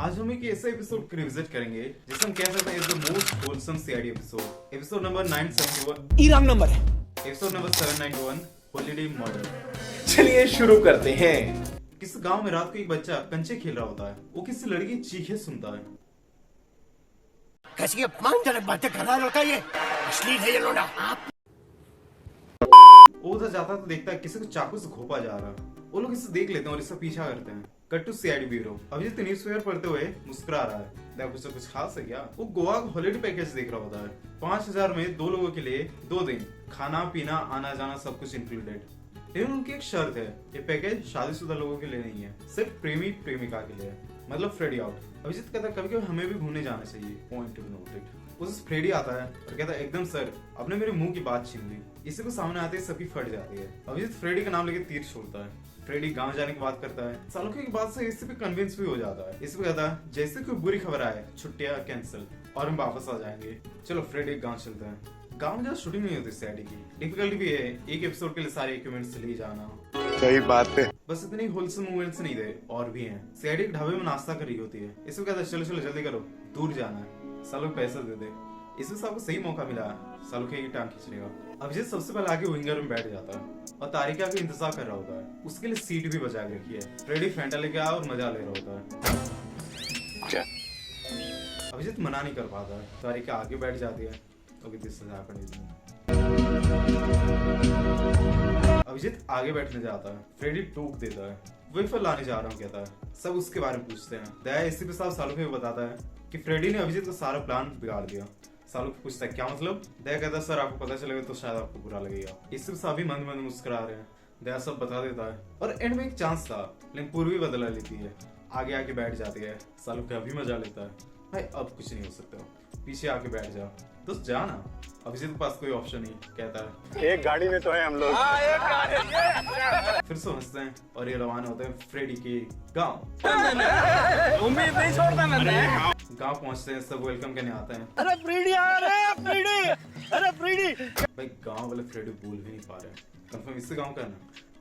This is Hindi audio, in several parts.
आज हम एक ऐसे एपिसोड को रिविजिट करेंगे जिसे हम कह सकते हैं is the most wholesome CID episode. Episode number 971 ई रॉन्ग नंबर है। Episode number 791 holiday murder. चलिए शुरू करते हैं। किसी गांव में रात को एक बच्चा कंचे खेल रहा होता है। वो किसी लड़की की चीखें सुनता है। कैसी अपमानजनक बातें कर रहा है लड़का, ये अश्लील है ये लोड़ा। वो उधर जाता है तो देखता है किसी को चाकू से घोंपा जा रहा है। वो लोग इसे देख लेते हैं और इसका पीछा करते हैं। Cut to CID bureau. Abhijeet newspaper पढ़ते हुए मुस्कुरा रहा है। देखो कुछ खास है क्या? वो गोवा का हॉलिडे पैकेज देख रहा होता है। 5000 में 2 लोगों के लिए 2 दिन खाना पीना आना जाना सब कुछ इंक्लूडेड। लेकिन उनकी एक शर्त है, ये पैकेज शादीशुदा लोगों के लिए नहीं है, सिर्फ प्रेमी प्रेमिका के लिए, मतलब फ्रेडी आउट। अभिजीत कहता है कभी कभी हमें भी घूमने जाना चाहिए। Point two noted. उस फ्रेडी आता है और कहता है एकदम सर आपने मेरे मुंह की बात छीन ली। इसी को सामने आते ही सबकी फट जाती है। अभिजीत फ्रेडी का नाम लेके तीर छोड़ता है। फ्रेडी गांव जाने की बात करता है। सालों की बात से इसी पे कन्विंस भी हो जाता है। इसी पे कहता है जैसे कोई बुरी खबर आए छुट्टियां कैंसिल और हम वापस आ जाएंगे। चलो फ्रेडी गांव चलते हैं। गांव में ज्यादा शूटिंग नहीं होती सीआईडी की। डिफिकल्टी भी है एक एपिसोड के लिए सारे इक्विपमेंट्स ले जाना। सही बात है। बस इतनी होलसम मूवमेंट्स नहीं थे और भी हैं। सीआईडी के ढाबे में नाश्ता कर रही होती है। इसको कहता है चलो चलो जल्दी करो दूर जाना है, सालों पैसा दे दे। इसमें सबको सही मौका मिला सालों की टांग खींचने का। अभिजीत सबसे पहले आगे विंगर में बैठ जाता है और तारिका को इंतजार कर रहा होता है। उसके लिए सीट भी बचा के रखी है। फ्रेडी फैंटा लेके आया और मजा ले रहा होता है। क्या? अभिजीत मना नहीं कर पाता है। तारिका आगे बैठ जाती है तो अभिजीत आगे बैठने जाता है। फ्रेडी टोक देता है। वेफर लाने जा रहा हूँ कहता है। सब उसके बारे में पूछते हैं। दया इसी पे साहब सालों को बताता है कि फ्रेडी ने अभिजीत का सारा प्लान बिगाड़ दिया। सालों को पूछता है क्या मतलब? दया कहता है सर आपको पता चलेगा तो शायद आपको बुरा लगेगा। इससे सभी मंद मंद मुस्कुरा रहे हैं। दया सब बता देता है और एंड में एक चांस था लेकिन पूर्वी बदला लेती है। आगे आके बैठ जाती है। सालों का भी मजा लेता है। भाई अब कुछ नहीं हो सकता, पीछे आके बैठ जा। दोस्त जा ना। अभिजीत के पास कोई ऑप्शन नहीं कहता है एक गाड़ी में तो है हम लोग। फिर से हंसते हैं और ये रवाना होते हैं फ्रेडी के गांव। उम्मीद नहीं छोड़ता मैंने। गांव पहुंचते हैं, सब वेलकम करने आते हैं। अरे फ्रीडी आ रहे हैं, फ्रीडी, अरे फ्रीडी। भाई गांव वाले फ्रेडी बोल भी नहीं पा रहे। कंफर्म इससे गांव का ना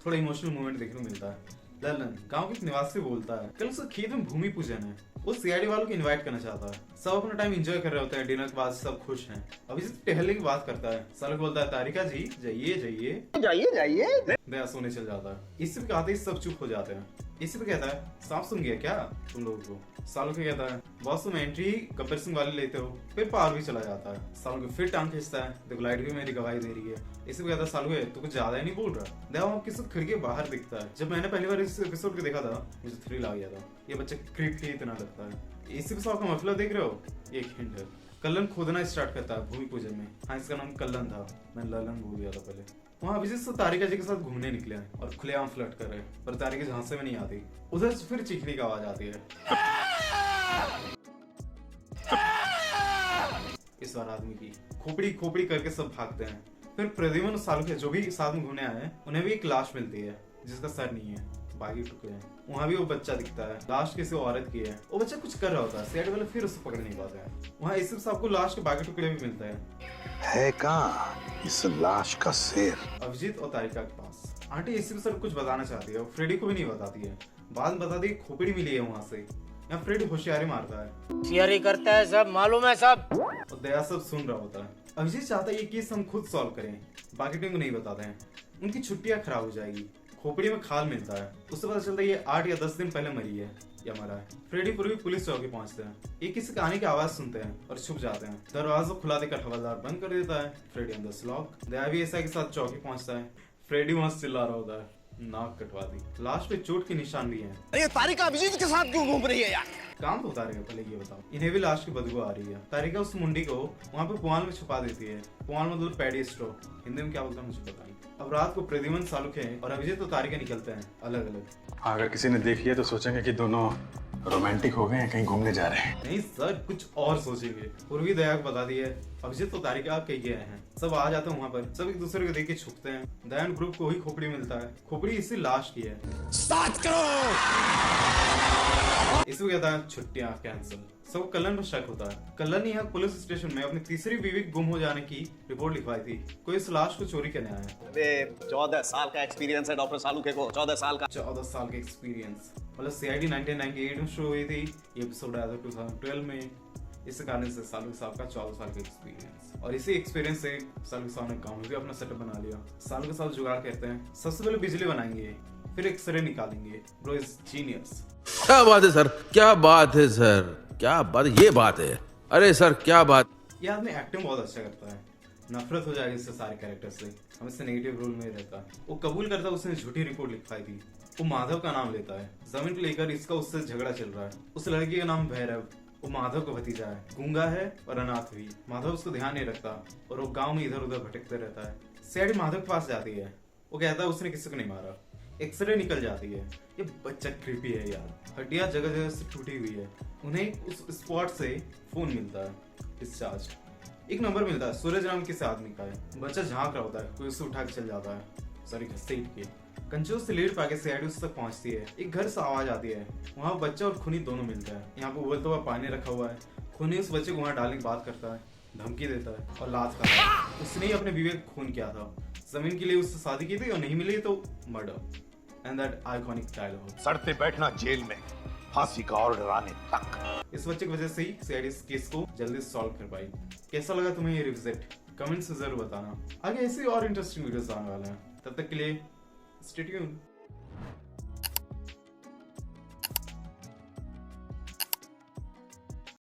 थोड़ा इमोशनल मोमेंट देखने को मिलता है। ललन गांव के एक निवासी बोलता है कल उसके खेत में भूमि पूजन है। वो सीआईडी वालों को इनवाइट करना चाहता है। सब अपना टाइम एंजॉय कर रहे होते हैं। डिनर के बाद सब खुश हैं। अभिजीत टहलने की बात करता है। सालों बोलता है तारिका जी जाइए जाइए जाइए जाइए। दया सोने चल जाता है। इसी पे आते ही सब चुप हो जाते हैं। इसी पे कहता है सांप सुन गया क्या तुम लोगों को? सालों के कहता है बॉस तुम एंट्री गब्बर सिंह वाले लेते हो। फिर पार भी चला जाता है। सालों के फिर टांग खींचता है। देखो लाइट भी मेरी गवाही दे रही है। इसी पे कहता है सालों तू कुछ ज्यादा ही नहीं बोल रहा। दया वहाँ किसी खिड़की बाहर दिखता है। जब मैंने पहली बार इस एपिसोड को देखा था मुझे थ्रिल आ गया था। ये बच्चा क्रीप ही इतना लगता है। इसी पे का मतलब देख रहे हो एक हिंट है। कल्लन खोदना स्टार्ट करता है भूमि पूजन में। हाँ इसका नाम कल्लन था, मैं ललन भूल गया था पहले। वहाँ अभिजीत से तारिका जी के साथ घूमने निकले हैं और खुलेआम फ्लर्ट कर रहे हैं पर तारिका झांसे में नहीं आती। उधर से फिर चीखने की आवाज आती है। इस बार आदमी की खोपड़ी खोपड़ी करके सब भागते हैं। फिर प्रद्युम्न और सालू जो भी साथ में घूमने आए हैं उन्हें भी एक लाश मिलती है जिसका सर नहीं है, बाकी टुकड़े हैं। वहाँ भी वो बच्चा दिखता है। लाश किसी औरत की है। वो बच्चा कुछ कर रहा होता है। सीआईडी वाले फिर उसे पकड़ नहीं पाते हैं। वहाँ इस सबको लाश के बाकी टुकड़े भी मिलते हैं कहाँ इस लाश का सिर? अभिजीत और तारिका के पास। आंटी इसी पे सब कुछ बताना चाहती है। फ्रेडी को भी नहीं बताती है। बाद में बताती है खोपड़ी मिली है वहाँ से। यहाँ फ्रेडी होशियारी मारता है, होशियारी करता है, सब मालूम है सब। और दया सब सुन रहा होता है। अभिजीत चाहता है ये केस हम खुद सॉल्व करें, बाकी टीम को नहीं बताते हैं। उनकी छुट्टियां खराब हो जाएगी। खोपड़ी में खाल मिलता है। उससे पता चलता है ये 8 या 10 दिन पहले मरी है या मरा है। फ्रेडी पूर्वी पुलिस चौकी पहुंचते हैं। ये किसी के आने की आवाज सुनते हैं और छुप जाते हैं। दरवाजा खुला देकर हवलदार बंद कर देता है। फ्रेडी अंदर से लॉक। दया भी ऐसा के साथ चौकी पहुंचता है। फ्रेडी वहां से चिल्ला रहा होता है नाक कटवा दी। लाश पे चोट के निशान भी हैं। ये तारिका अभिजीत के साथ क्यों घूम रही है यार? काम तो उतारेगा पहले ये बताओ। इन्हें भी लाश की बदबू आ रही है। तारिका उस मुंडी को वहाँ पे पुआल में छुपा देती है। पुआल मतलब पैडी स्ट्रो, हिंदी में क्या बोलता है मुझे पता नहीं। अब रात को प्रद्युम्न सालुखे और अभिजीत तो तारिका निकलते हैं अलग अलग। अगर किसी ने देख लिया तो सोचेंगे कि दोनों रोमांटिक हो गए हैं, कहीं घूमने जा रहे हैं। नहीं सर कुछ और सोचेंगे। पूर्वी दया को बता दी है अभिजीत तो तारिका कहीं गए हैं। सब आ जाते हैं वहाँ पर। सब एक दूसरे को देख के छुपते हैं। दयान ग्रुप को ही खोपड़ी मिलता है। खोपड़ी इसी लाश की है। स्टार्ट करो। इसमें कहता है छुट्टियां कैंसिल। सबको कल्लन पर शक होता है। कल्लन ने यहाँ पुलिस स्टेशन में अपनी तीसरी बीवी गुम हो जाने की रिपोर्ट लिखवाई थी। कोई इस लाश को चोरी करने आया है। अरे 14 साल का एक्सपीरियंस है डॉक्टर सालुके को, 14 साल का। 14 साल का एक्सपीरियंस, मतलब सीआईडी 1998 में शुरू हुई थी, ये एपिसोड आया था 2012 में। इस कारण से सालुके साहब का 14 साल का एक्सपीरियंस, और इसी एक्सपीरियंस से सालुके साहब ने गाँव में भी अपना सेटअप बना लिया। सालुके साहब जुगाड़ कहते हैं, सबसे पहले बिजली बनाएंगे, फिर एक्सरे निकालेंगे। Bro is genius. क्या बात है सर, क्या बात है सर, क्या बात, ये बात है। अरे सर क्या बात। ये आदमी एक्टिंग बहुत अच्छा करता है। नफरत हो जाएगी इससे सारे कैरेक्टर से, हमेशा नेगेटिव रोल में ही रहता है। वो कबूल करता है उसने झूठी रिपोर्ट लिखवाई थी। वो माधव का नाम लेता है। जमीन को लेकर इसका उससे झगड़ा चल रहा है। उस लड़की का नाम भैरव, वो माधव का भतीजा है, गूंगा है और अनाथ भी। माधव उसको ध्यान नहीं रखता और वो गांव में इधर उधर भटकते रहता है। सीआईडी माधव के पास जाती है। वो कहता है उसने किसी को नहीं मारा। एक्सरे निकल जाती है। ये बच्चा क्रीपी है यार, हड्डियां जगह जगह से टूटी हुई है। उन्हें उस स्पॉट से फोन मिलता है, डिस्चार्ज। एक नंबर मिलता है, सूरज नाम किसी आदमी का है। बच्चा झांक रहा होता है, कोई उसे उठा के चल जाता है, सॉरी घसीट के। कंजूस से लीड पाके सीआईडी उस तक पहुंचती है। एक घर से आवाज आती है, वहाँ बच्चा और खूनी दोनों मिलता है। यहाँ पे उबलता हुआ पानी रखा हुआ है। खूनी उस बच्चे को वहाँ डालने की बात करता है, धमकी देता है और लात खाता है। उसने ही अपने बीवी का खून किया था। जमीन के लिए उससे शादी की थी और नहीं मिली तो murder. And that iconic dialogue, सड़ते बैठना जेल में, फांसी का ऑर्डर आने तक। इस बच्चे की वजह से ही सीआईडी इस केस को जल्दी सॉल्व कर पाई। कैसा लगा तुम्हें ये रिविजिट? कमेंट्स में जरूर बताना। आगे ऐसे और इंटरेस्टिंग वीडियोस आने वाले हैं। तब तक के लिए स्टे ट्यून्ड।